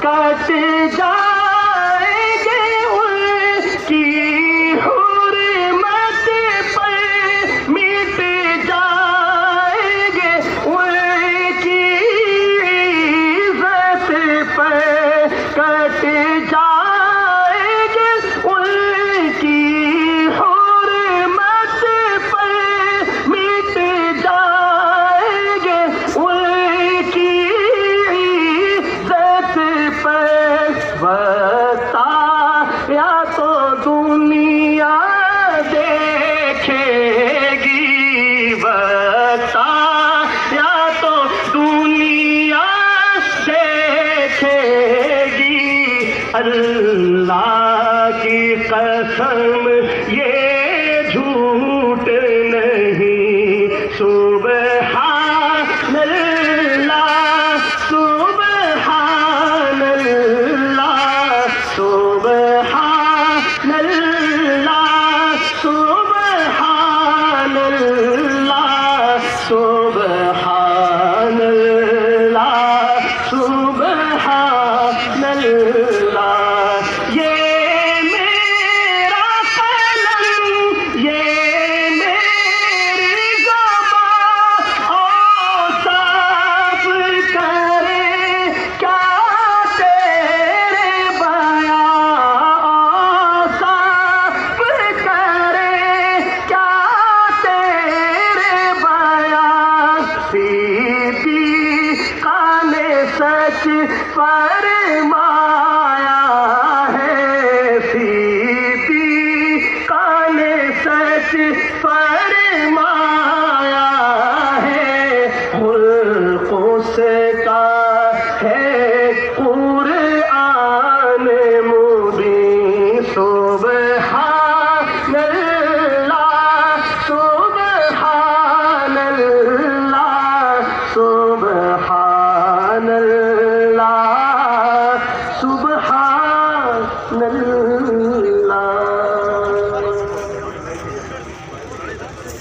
کٹ جائیں گے ان کی حرمت پر، مٹ جائیں گے ان کی عزت پر، کٹ جائیں گے ان کی حرمت پر، مٹ جائیں گے ان کی یا تو دنیا دیکھے گی، بتا یا تو دنیا دیکھے گی، اللہ کی قسم یہ جھوٹ نہیں، سبحان اللہ سبحان اللہ سبحان اللہ سبحان اللہ سبحان اللہ سبحان اللہ، یہ میرا قلم یہ میری زبان اوصاف کرے کیا تیرے بیان، اوصاف کرے کیا تیرے بیان، صدیقہ نے سچ فرمایا ہے، صدیقہ نے سچ